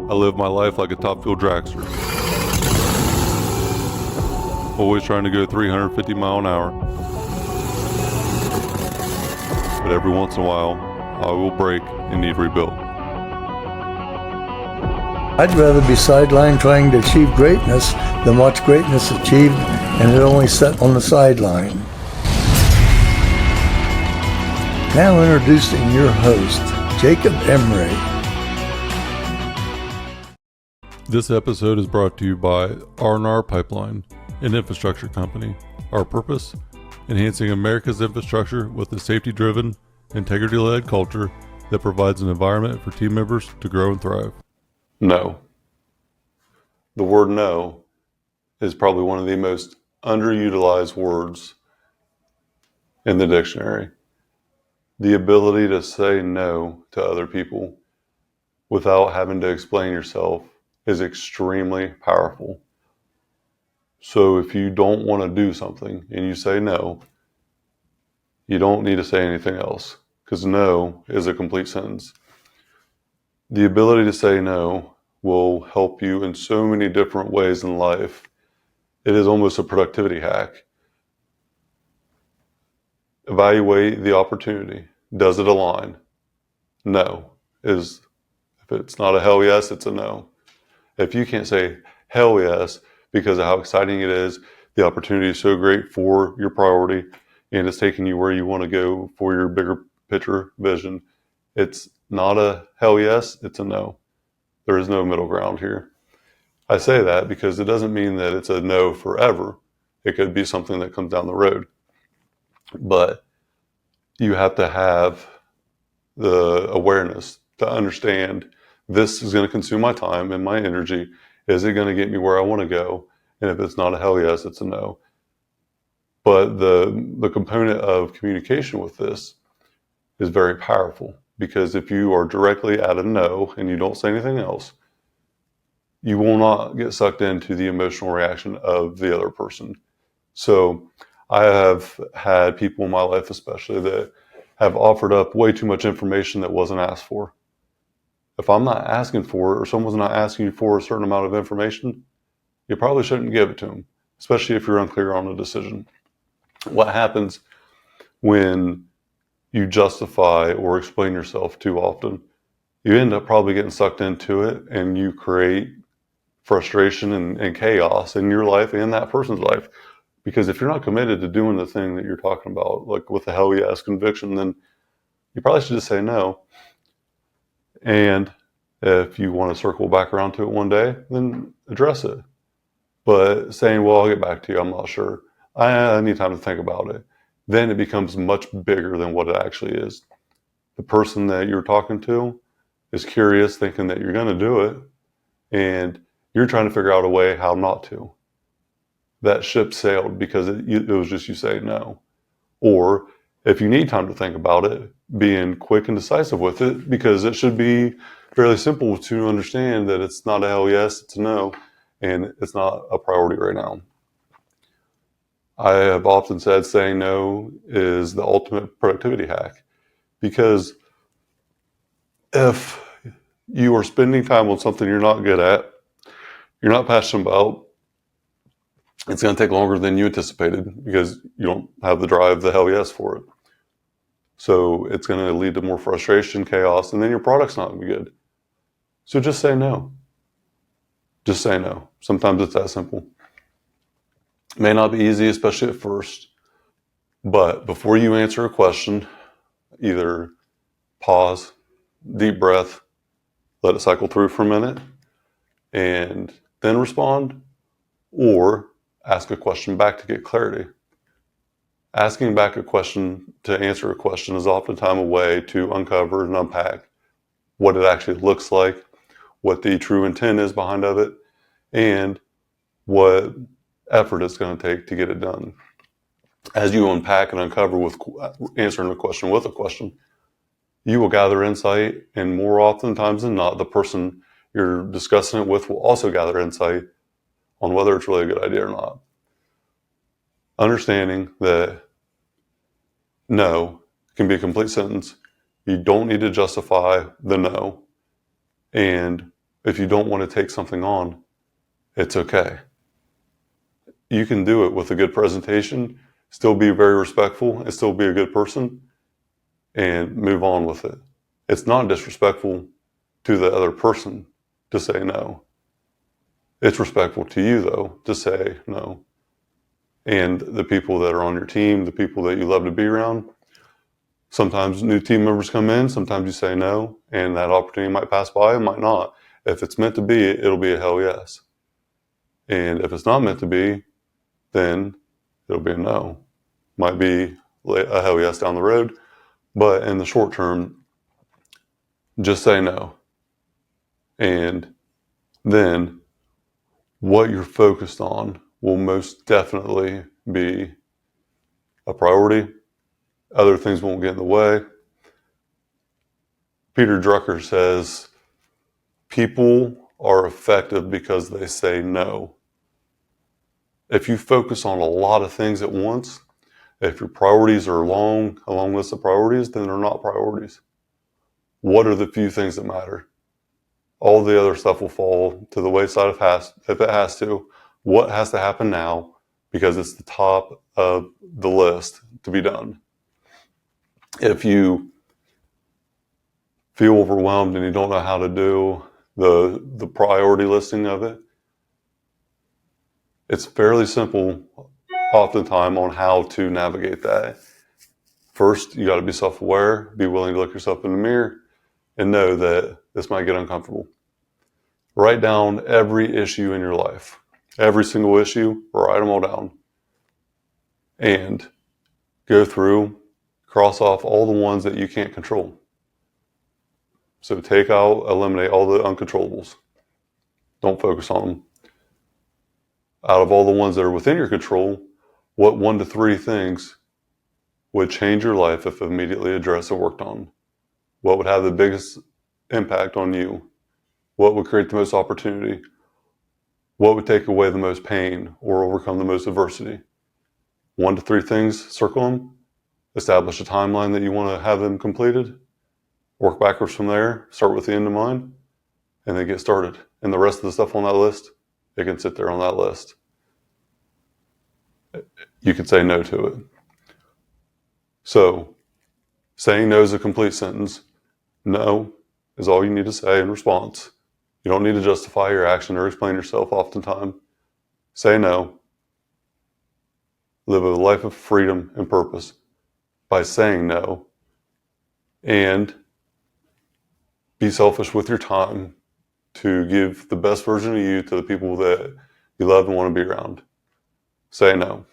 I live my life like a top fuel dragster, always trying to go 350 mile an hour. But every once in a while, I will break and need rebuilt. I'd rather be sidelined trying to achieve greatness than watch greatness achieved and it only set on the sideline. Now introducing your host, Jacob Emery. This episode is brought to you by R&R Pipeline, an infrastructure company. Our purpose? Enhancing America's infrastructure with a safety-driven, integrity-led culture that provides an environment for team members to grow and thrive. No. The word no is probably one of the most underutilized words in the dictionary. The ability to say no to other people without having to explain yourself is extremely powerful. So if you don't want to do something and you say no, you don't need to say anything else, because no is a complete sentence. The ability to say no will help you in so many different ways in life. It is almost a productivity hack. Evaluate the opportunity. Does it align? No is, if it's not a hell yes, it's a no. If you can't say hell yes because of how exciting it is, the opportunity is so great for your priority, and it's taking you where you want to go for your bigger picture vision, it's not a hell yes, it's a no. There is no middle ground here. I say that because it doesn't mean that it's a no forever. It could be something that comes down the road. But you have to have the awareness to understand this is going to consume my time and my energy. Is it going to get me where I want to go? And if it's not a hell yes, it's a no. But the component of communication with this is very powerful, because if you are directly at a no and you don't say anything else, you will not get sucked into the emotional reaction of the other person. So I have had people in my life especially that have offered up way too much information that wasn't asked for. If I'm not asking for it, or someone's not asking you for a certain amount of information, you probably shouldn't give it to them, especially if you're unclear on a decision. What happens when you justify or explain yourself too often? You end up probably getting sucked into it, and you create frustration and chaos in your life and that person's life. Because if you're not committed to doing the thing that you're talking about, like with a hell yes conviction, then you probably should just say no. And if you want to circle back around to it one day, then address it. But saying, well, I'll get back to you, I'm not sure, I need time to think about it, then it becomes much bigger than what it actually is. The person that you're talking to is curious, thinking that you're going to do it, and you're trying to figure out a way how not to. That ship sailed because it was just you saying no. Or if you need time to think about it, being quick and decisive with it, because it should be fairly simple to understand that it's not a hell yes, it's a no, and it's not a priority right now. I have often said saying no is the ultimate productivity hack, because if you are spending time on something you're not good at, you're not passionate about, it's going to take longer than you anticipated because you don't have the drive, the hell yes for it. So it's going to lead to more frustration, chaos, and then your product's not going to be good. So just say no. Just say no. Sometimes it's that simple. It may not be easy, especially at first, but before you answer a question, either pause, deep breath, let it cycle through for a minute, and then respond, or ask a question back to get clarity. Asking back a question to answer a question is oftentimes a way to uncover and unpack what it actually looks like, what the true intent is behind of it, and what effort it's going to take to get it done. As you unpack and uncover with answering a question with a question, you will gather insight, and more oftentimes than not, the person you're discussing it with will also gather insight on whether it's really a good idea or not. Understanding that no can be a complete sentence. You don't need to justify the no. And if you don't want to take something on, it's okay. You can do it with a good presentation, still be very respectful, and still be a good person, and move on with it. It's not disrespectful to the other person to say no. It's respectful to you, though, to say no. And the people that are on your team, the people that you love to be around, sometimes new team members come in, sometimes you say no, and that opportunity might pass by, it might not. If it's meant to be, it'll be a hell yes. And if it's not meant to be, then it'll be a no. Might be a hell yes down the road, but in the short term, just say no. And then what you're focused on will most definitely be a priority. Other things won't get in the way. Peter Drucker says, people are effective because they say no. If you focus on a lot of things at once, if your priorities are a long list of priorities, then they're not priorities. What are the few things that matter? All the other stuff will fall to the wayside if it has to. What has to happen now because it's the top of the list to be done? If you feel overwhelmed and you don't know how to do the priority listing of it, it's fairly simple oftentimes on how to navigate that. First, you got to be self-aware, be willing to look yourself in the mirror, and know that this might get uncomfortable. Write down every issue in your life, every single issue, write them all down, and go through, cross off all the ones that you can't control. So eliminate all the uncontrollables. Don't focus on them. Out of all the ones that are within your control, what 1 to 3 things would change your life if immediately addressed or worked on? What would have the biggest impact on you? What would create the most opportunity? What would take away the most pain or overcome the most adversity? 1 to 3 things, circle them, establish a timeline that you want to have them completed, work backwards from there, start with the end in mind, and then get started. And the rest of the stuff on that list, it can sit there on that list. You can say no to it. So, saying no is a complete sentence. No is all you need to say in response. You don't need to justify your action or explain yourself oftentimes. Say no. Live a life of freedom and purpose by saying no. And be selfish with your time to give the best version of you to the people that you love and want to be around. Say no.